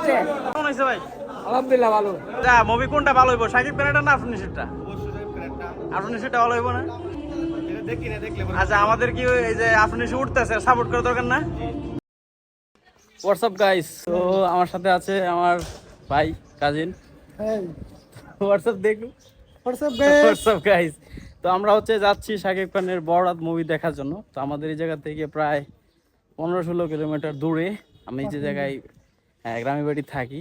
লাস্টে কেমন হয়েছে ভাই? আলহামদুলিল্লাহ ভালো। যা মুভি কোনটা ভালো হইব, শাকিব খানেরটা না আফরান নিশোরটা? আফরান নিশোরটা ভালো হইব না? আচ্ছা আমাদের কি এই যে আফরান নিশো উঠতেছে, সাপোর্ট করা দরকার না? হোয়াটসঅ্যাপ গাইস, তো আমার সাথে আছে আমার ভাই কাজিন। হোয়াটসঅ্যাপ দেখুন, হোয়াটসঅ্যাপ গাইস। তো আমরা হচ্ছে যাচ্ছি শাকিব খানের বরবাদ মুভি দেখার জন্য। তো আমাদের এই জায়গা থেকে প্রায় 15-16 কিলোমিটার দূরে, আমি যে জায়গায় গ্রামের বাড়ি থাকি।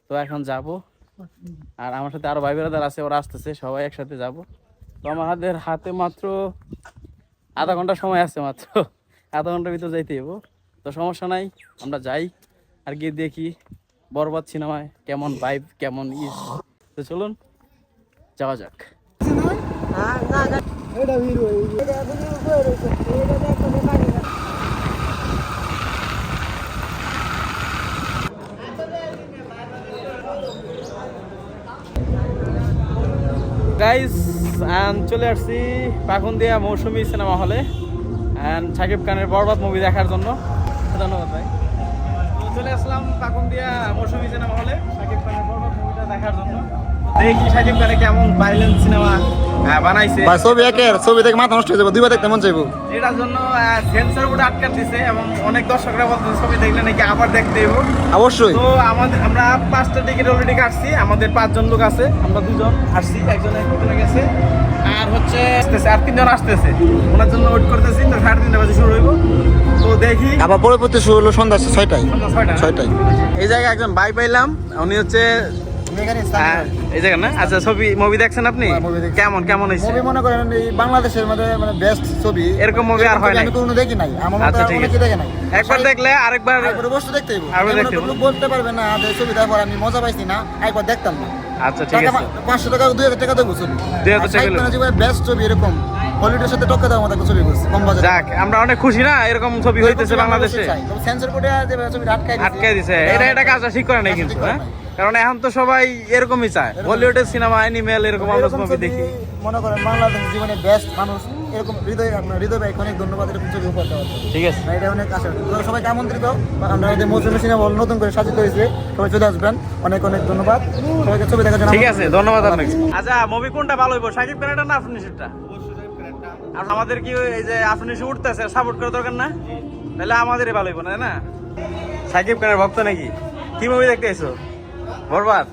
তো এখন যাব, আর আমার সাথে আরো ভাই ব্রাদার আছে, ওরা আসতেছে, সবাই একসাথে যাব। তো আমাদের হাতে মাত্র আধা ঘন্টা সময় আছে, মাত্র আধা ঘন্টার ভিতর যাইতে হইব। তো সমস্যা নাই, আমরা যাই আর গিয়ে দেখি বরবাদ সিনেমায় কেমন ভাইব, কেমন ইস। তো চলুন যাওয়া যাক। গাইস চলে আসছি পাকুন্দিয়া মৌসুমী সিনেমা হলে অ্যান্ড শাকিব খানের বরবাদ মুভি দেখার জন্য। ধন্যবাদ ভাই। তো চলে আসলাম পাকুন্দিয়া মৌসুমী সিনেমা হলে শাকিব খানের বরবাদ মুভিটা দেখার জন্য। দেখি শাকিব খানে কেমন ভাইলেন্স সিনেমা বানাইছে। ছবি একের ছবি দেখে মাথা নষ্ট হয়ে যাবে, দুইবার দেখতে মন চাইবো। এটার জন্য সেন্সর বোর্ডে আটকা দিছে এবং অনেক দর্শকরা বলতেছে ছবি দেখলে নাকি আবার দেখতে হইব। অবশ্যই। তো আমরা 5টা টিকিট অলরেডি কাটছি, আমাদের 5 জন লোক আছে, আমরা 2 জন আসছি, একজন একজনে গেছে, আর হচ্ছে আসতেছে আর 3 জন আসতেছে, ওনার জন্য ওয়েট করতেছি। তো 3:30 বাজে শুরু হইব। তো দেখি আবার পরবর্তী শুরু হলো সন্ধ্যা 6টায়। সন্ধ্যা 6টায়। এই জায়গায় একজন ভাই পাইলাম, উনি হচ্ছে এই জায়গা না। আচ্ছা ছবি মুভি দেখছেন আপনি? কেমন কেমন হয়েছে? মুভি মনে করেন এই বাংলাদেশের মধ্যে মানে বেস্ট ছবি, এরকম মুভি আর হয় না, আমি কোনো দেখি নাই। আমার মতে আচ্ছা ঠিক অনেকে আছে, দেখে নাই। একবার দেখলে আরেকবার অবশ্যই দেখতে হইব। আরেকবার দেখতে হইব। লোক বলতে পারবে না যে ছবি দেখার পর আমি মজা পাইছি না, একবার দেখতাম না। আচ্ছা ঠিক আছে, 500 টাকা 2000 টাকা দেবো ছবি। 2000 টাকা হলো। জীবনে বেস্ট ছবি এরকম হলিউডের সাথে টক্কর দেওয়ার মতো একটা ছবি করছে কম বাজেটে। যাক আমরা অনেক খুশি না এরকম ছবি হইতেছে বাংলাদেশে। সেন্সর বোর্ডে যে ছবিটা আটকাই দিছে, এটা কাজটা ঠিক করে নাই কিন্তু, হ্যাঁ? কারণ এখন তো সবাই এরকমই চায়, বলিউডের সিনেমা অ্যানিমেল এরকম আমরা মুভি দেখি। মনে করেন বাংলাদেশ জীবনে বেস্ট মানুষ এরকম হৃদয় ভাই অনেক ধন্যবাদ এরকম ছবি উপহার দেওয়ার জন্য। ঠিক আছে, এটা অনেক আশা। সবাইকে আমন্ত্রিত, আমরা আমাদের মৌসুমী সিনেমা হল নতুন করে সাজিত হয়েছে, সবাই চলে আসবেন। অনেক অনেক ধন্যবাদ সবাইকে ছবি দেখার জন্য। ঠিক আছে, ধন্যবাদ আপনাকে। আচ্ছা মুভি কোনটা ভালো হইব, শাকিব খানেরটা না আফরান নিশোরটা? আর আমাদের কি এই যে আফরান নিশো উঠতেছে, সাপোর্ট করা দরকার না? তাহলে আমাদেরই ভালো হইব না, তাই না? শাকিব খানের ভক্ত নাকি? কি মুভি দেখতে এসো? বরবাদ।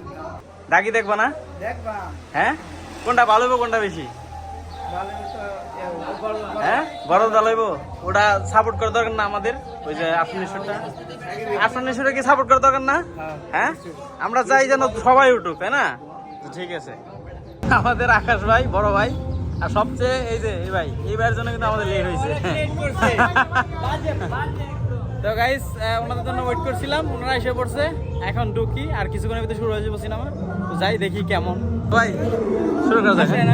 ডাকি দেখবা না? হ্যাঁ, কোনটা ভালো হইব, কোনটা বেশি? হ্যাঁ বরবাদ ভালো হইব। ওটা সাপোর্ট করা দরকার না আমাদের, ওই যে আফরান নিশোরটা? আফরান নিশোরে কি সাপোর্ট করা দরকার না? হ্যাঁ, আমরা চাই যেন সবাই উঠুক, তাই না? ঠিক আছে, আমাদের আকাশ ভাই বড় ভাই, আর সবচেয়ে এই যে এই ভাই, এই ভাইয়ের জন্য কিন্তু আমাদের লেট হয়েছে। তো গাইস ওনাদের জন্য ওয়েট করছিলাম, ওনারা এসে পড়ছে, এখন ঢুকি আর কিছুক্ষণের ভিতরে শুরু হয়ে যাবো সিনেমা। তো যাই দেখি কেমন। ভাই শুরু করা যাক। আসেন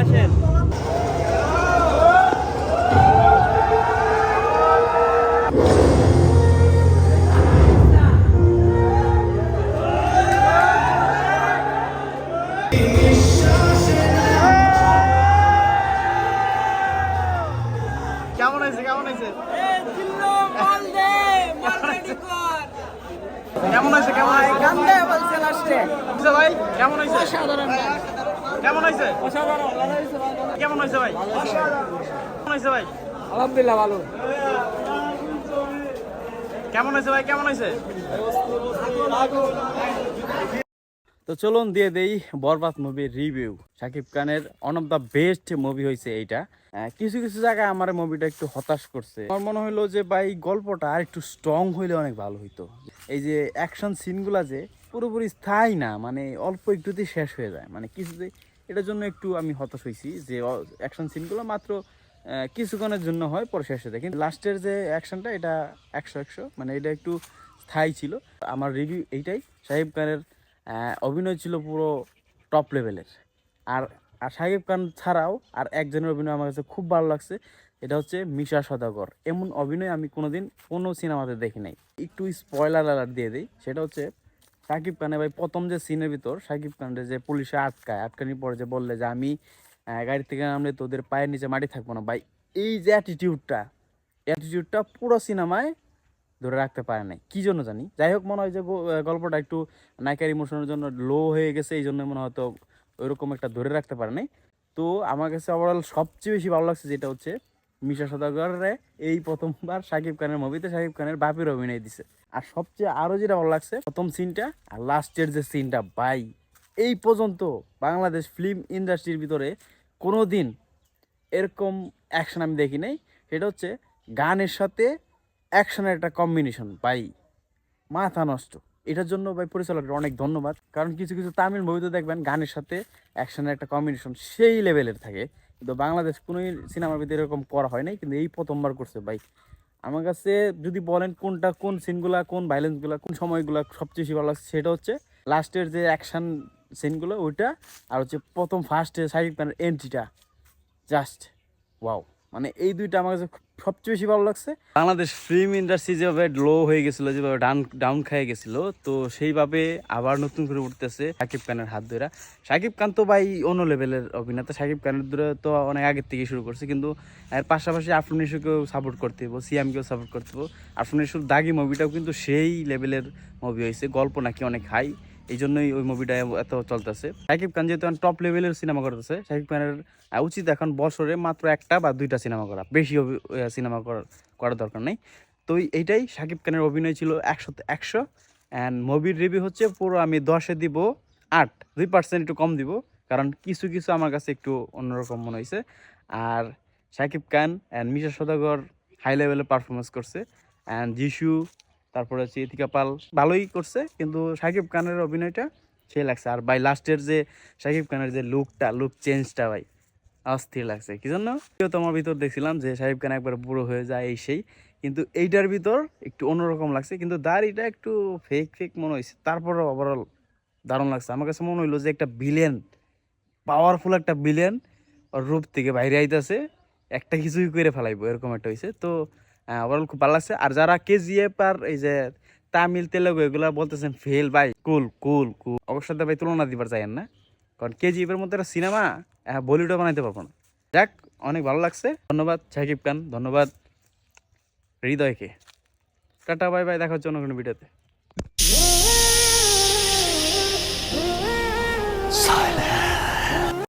কেমন হয়েছে, কেমন হয়েছে, কেমন হয়েছে, কেমন হয়েছে ভাই, কেমন হয়েছে, কেমন হয়েছে, কেমন হয়েছে ভাই, কেমন হয়েছে ভাই? আলহামদুলিল্লাহ ভালো। কেমন হয়েছে ভাই, কেমন হয়েছে? তো চলুন দিয়ে দেই বরবাদ মুভির রিভিউ। শাকিব খানের one of the best movie হয়েছে এইটা। কিছু কিছু জায়গায় আমার মুভিটা একটু হতাশ করছে। আমার মনে হলো যে ভাই গল্পটা আর একটু স্ট্রং হইলে অনেক ভালো হইতো। এই যে অ্যাকশন সিনগুলা যে পুরোপুরি স্থায়ী না, মানে অল্প একটুতেই শেষ হয়ে যায়, মানে কিছুতে। এটার জন্য একটু আমি হতাশ হয়েছি যে অ্যাকশন সিনগুলো মাত্র কিছুক্ষণের জন্য হয়, পরে শেষ হয়ে যায়। কিন্তু লাস্টের যে অ্যাকশনটা এটা 100 মানে এটা একটু স্থায়ী ছিল। আমার রিভিউ এইটাই, শাকিব খানের অভিনয় ছিল পুরো টপ লেভেলের। আর আর শাকিব খান ছাড়াও আর একজনের অভিনয় আমার কাছে খুব ভালো লাগছে, এটা হচ্ছে মিশা সওদাগর। এমন অভিনয় আমি কোনোদিন কোনো সিনেমাতে দেখি নাই। একটু স্পয়লার অ্যালার্ট দিয়ে দিই, সেটা হচ্ছে শাকিব খানে ভাই প্রথম যে সিনের ভিতর শাকিব খানের যে পুলিশে আটকানির পরে যে বললে যে আমি গাড়ি থেকে নামলে তোদের পায়ের নিচে মাটি থাকবো না, ভাই এই যে অ্যাটিটিউডটা পুরো সিনেমায় ধরে রাখতে পারে নাই, কি জন্য জানি। যাই হোক, মনে হয় যে গল্পটা একটু নায়িকার ইমোশনের জন্য লো হয়ে গেছে, এই জন্য মনে হয়তো ওইরকম একটা ধরে রাখতে পারে নাই। তো আমার কাছে ওভারঅল সবচেয়ে বেশি ভালো লাগছে যেটা হচ্ছে মিশা সওদাগরে এই প্রথমবার শাকিব খানের মুভিতে শাকিব খানের বাপের অভিনয় দিছে। আর সবচেয়ে আরো যেটা ভালো লাগছে প্রথম সিনটা আর লাস্টের যে সিনটা, ভাই এই পর্যন্ত বাংলাদেশ ফিল্ম ইন্ডাস্ট্রির ভিতরে কোনো দিন এরকম অ্যাকশন আমি দেখি নাই। সেটা হচ্ছে গানের সাথে অ্যাকশনের একটা কম্বিনেশন, ভাই মাথা নষ্ট। এটার জন্য ভাই পরিচালকের অনেক ধন্যবাদ, কারণ কিছু কিছু তামিল মুভিতে দেখবেন গানের সাথে অ্যাকশনের একটা কম্বিনেশন সেই লেভেলের থাকে, কিন্তু বাংলাদেশ কোনো সিনেমার ভিতরে এরকম করা হয় নাই, কিন্তু এই প্রথমবার করছে ভাই। আমার কাছে যদি বলেন কোনটা কোন সিনগুলা কোন ভাইলেন্সগুলা কোন সময়গুলো সবচেয়ে বেশি ভালো লাগছে, সেটা হচ্ছে লাস্টের যে অ্যাকশন সিনগুলো ওইটা, আর হচ্ছে প্রথম ফার্স্টে শাকিব খানের এন্ট্রিটা, জাস্ট ওয়াও। মানে এই দুইটা আমার কাছে সবচেয়ে বেশি ভালো লাগছে। বাংলাদেশ ফিল্ম ইন্ডাস্ট্রি যেভাবে লো হয়ে গেছিলো, যেভাবে ডাউন খেয়ে গেছিলো, তো সেইভাবে আবার নতুন করে উঠতেছে শাকিব খানের হাত ধরে। শাকিব খান তো ভাই অন্য লেভেলের অভিনেতা, শাকিব খানের ধরে তো অনেক আগের থেকে শুরু করছে, কিন্তু এর পাশাপাশি আফরান নিশোকেও সাপোর্ট করতে হবো, সিয়ামকেও সাপোর্ট করতে হবো। আফরান নিশোর দাগি মুভিটাও কিন্তু সেই লেভেলের মুভি হয়েছে, গল্প নাকি অনেক হাই, এই জন্যই ওই মুভিটা এত চলতেছে। শাকিব খান যেহেতু টপ লেভেলের সিনেমা করতেছে, শাকিব খানের উচিত এখন বছরে মাত্র একটা বা দুইটা সিনেমা করা, বেশি সিনেমা করার দরকার নেই। তো এইটাই শাকিব খানের অভিনয় ছিল 100-তে 100। অ্যান্ড মুভির রিভিউ হচ্ছে পুরো আমি 10-এ দিব 8, 2% একটু কম দিব, কারণ কিছু কিছু আমার কাছে একটু অন্যরকম মনে হয়েছে। আর Shakib Khan and Misha Sawdagar high লেভেলের পারফরমেন্স করছে, অ্যান্ড যিশু, তারপরে হচ্ছে ইথিকা পাল ভালোই করছে, কিন্তু শাকিব খানের অভিনয়টা সে লাগছে। আর ভাই লাস্টের যে শাকিব খানের যে লুক চেঞ্জটা ভাই অস্থির লাগছে। কি জন্য তোমার ভিতর দেখছিলাম যে শাকিব খান একবার বুড়ো হয়ে যায় এই সেই, কিন্তু এইটার ভিতর একটু অন্যরকম লাগছে, কিন্তু দাড়িটা একটু ফেক মনে হয়েছে, তারপরে ওভারঅল দারুণ লাগছে। আমার কাছে মনে হইলো যে একটা ভিলেন, পাওয়ারফুল একটা ভিলেন ওর রূপ থেকে বাইরে আইতাছে, একটা কিছুই করে ফেলাইবো এরকম একটা হয়েছে। তো ওভারঅল খুব ভালো লাগছে। আর যারা কেজিএফ আর এই যে তামিল তেলেগু এগুলা বলতেছেন ফেল, ভাই কুল কুল কুল অবশ্যই ভাই তুলনা দিবার চাইেন না, কারণ কেজিএফ এর মধ্যে একটা সিনেমা বলিউডও বানাইতে পারবো না। যাক, অনেক ভালো লাগছে, ধন্যবাদ শাকিব খান, ধন্যবাদ হৃদয়কে। টাটা বাই বাই, দেখা হচ্ছে অন্য কোনো ভিডিওতে।